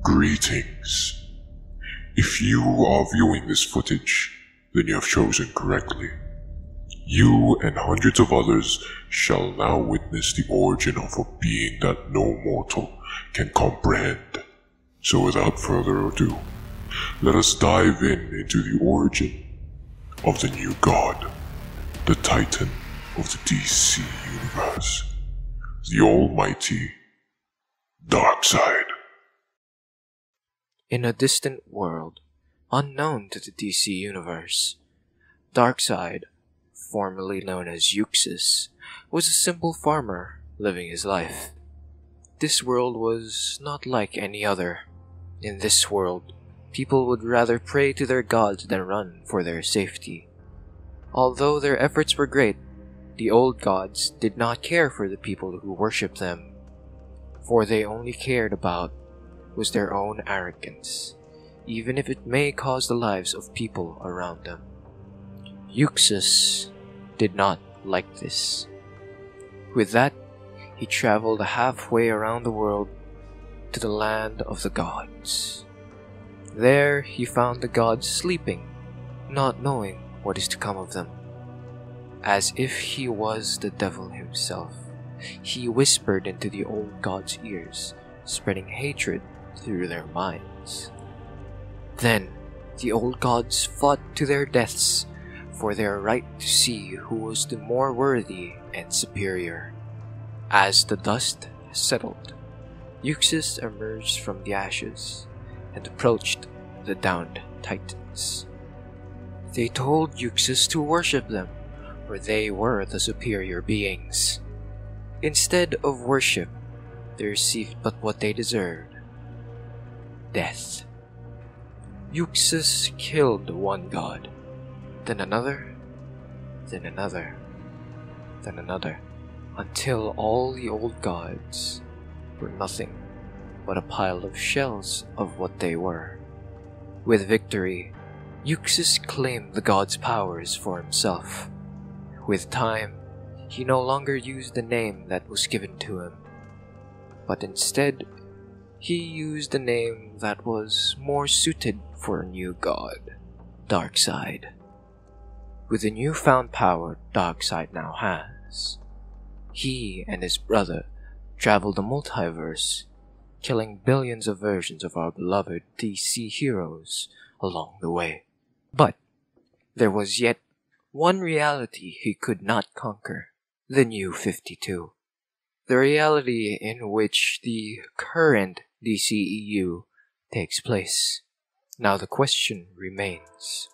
Greetings. If you are viewing this footage, then you have chosen correctly. You and hundreds of others shall now witness the origin of a being that no mortal can comprehend. So without further ado, let us dive into the origin of the new god, the Titan of the DC Universe, the almighty Darkseid. In a distant world, unknown to the DC Universe, Darkseid, formerly known as Uxas, was a simple farmer living his life. This world was not like any other. In this world, people would rather pray to their gods than run for their safety. Although their efforts were great, the old gods did not care for the people who worshipped them, for they only cared about was their own arrogance, even if it may cause the lives of people around them. Uxas did not like this. With that, he traveled halfway around the world to the land of the gods. There he found the gods sleeping, not knowing what is to come of them. As if he was the devil himself, he whispered into the old gods' ears, spreading hatred through their minds. Then the old gods fought to their deaths for their right to see who was the more worthy and superior. As the dust settled, Uxas emerged from the ashes and approached the downed titans. They told Uxas to worship them, for they were the superior beings. Instead of worship, they received but what they deserved: death. Uxas killed one god, then another, then another, then another, until all the old gods were nothing but a pile of shells of what they were. With victory, Uxas claimed the gods' powers for himself. With time, he no longer used the name that was given to him, but instead, he used a name that was more suited for a new god, Darkseid. With the newfound power Darkseid now has, he and his brother traveled the multiverse, killing billions of versions of our beloved DC heroes along the way. But there was yet one reality he could not conquer: the New 52. The reality in which the current DCEU takes place. Now the question remains: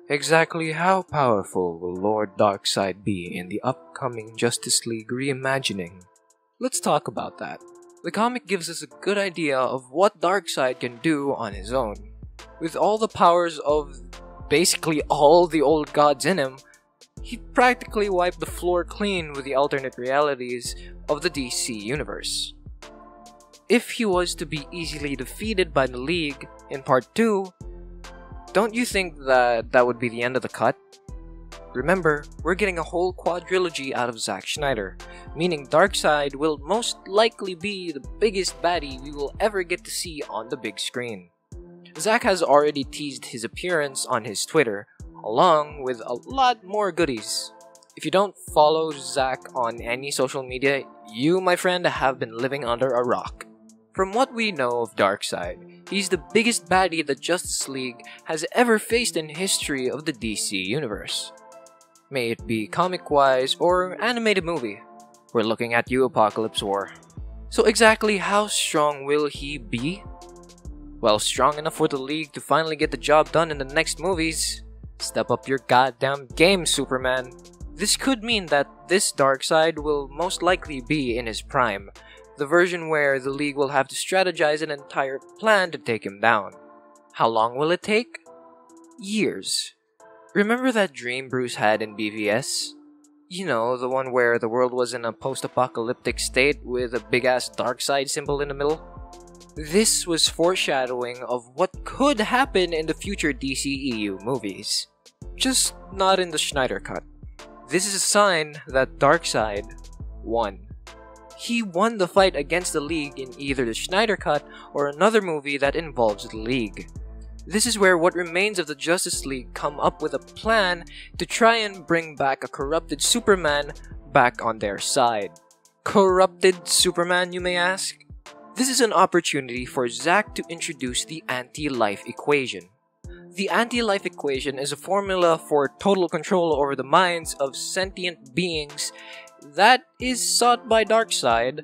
exactly how powerful will Lord Darkseid be in the upcoming Justice League reimagining? Let's talk about that. The comic gives us a good idea of what Darkseid can do on his own. With all the powers of basically all the old gods in him, he'd practically wipe the floor clean with the alternate realities of the DC Universe. If he was to be easily defeated by the League in Part 2, don't you think that would be the end of the cut? Remember, we're getting a whole quadrilogy out of Zack Snyder, meaning Darkseid will most likely be the biggest baddie we will ever get to see on the big screen. Zack has already teased his appearance on his Twitter, along with a lot more goodies. If you don't follow Zack on any social media, you, my friend, have been living under a rock. From what we know of Darkseid, he's the biggest baddie the Justice League has ever faced in history of the DC Universe. May it be comic-wise or animated movie. We're looking at you, Apocalypse War. So exactly how strong will he be? Well, strong enough for the League to finally get the job done in the next movies. Step up your goddamn game, Superman. This could mean that this Darkseid will most likely be in his prime, the version where the League will have to strategize an entire plan to take him down. How long will it take? Years. Remember that dream Bruce had in BVS? You know, the one where the world was in a post-apocalyptic state with a big-ass Darkseid symbol in the middle? This was foreshadowing of what could happen in the future DCEU movies. Just not in the Snydercut. This is a sign that Darkseid won. he won the fight against the League in either the Snydercut or another movie that involves the League. This is where what remains of the Justice League come up with a plan to try and bring back a corrupted Superman back on their side. Corrupted Superman, you may ask? This is an opportunity for Zack to introduce the anti-life equation. The anti-life equation is a formula for total control over the minds of sentient beings that is sought by Darkseid,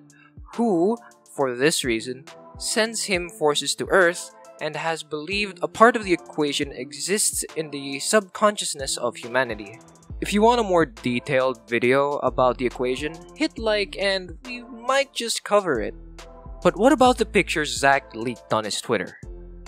who, for this reason, sends him forces to Earth and has believed a part of the equation exists in the subconsciousness of humanity. If you want a more detailed video about the equation, hit like and we might just cover it. But what about the pictures Zack leaked on his Twitter?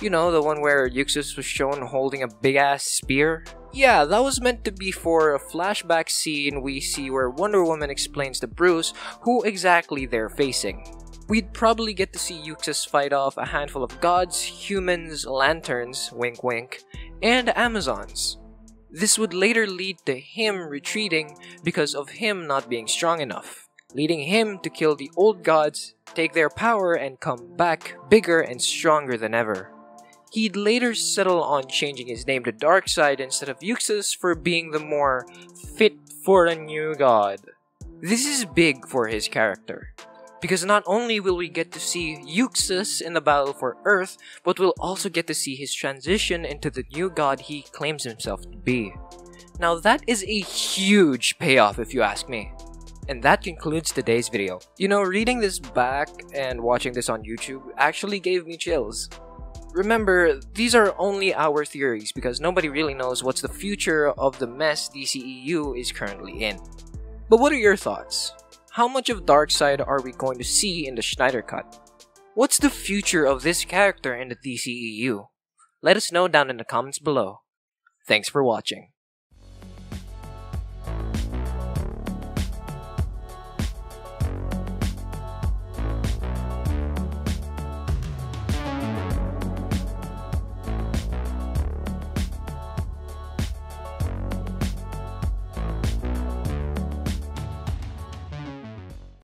You know, the one where Uxas was shown holding a big-ass spear? Yeah, that was meant to be for a flashback scene we see where Wonder Woman explains to Bruce who exactly they're facing. We'd probably get to see Uxas fight off a handful of gods, humans, lanterns, wink wink, and Amazons. This would later lead to him retreating because of him not being strong enough, leading him to kill the old gods, take their power, and come back bigger and stronger than ever. He'd later settle on changing his name to Darkseid instead of Uxas for being the more fit for a new god. This is big for his character, because not only will we get to see Uxas in the battle for Earth, but we'll also get to see his transition into the new god he claims himself to be. Now that is a huge payoff if you ask me. And that concludes today's video. You know, reading this back and watching this on YouTube actually gave me chills. Remember, these are only our theories because nobody really knows what's the future of the mess DCEU is currently in. But what are your thoughts? How much of Darkseid are we going to see in the Snydercut? What's the future of this character in the DCEU? Let us know down in the comments below. Thanks for watching.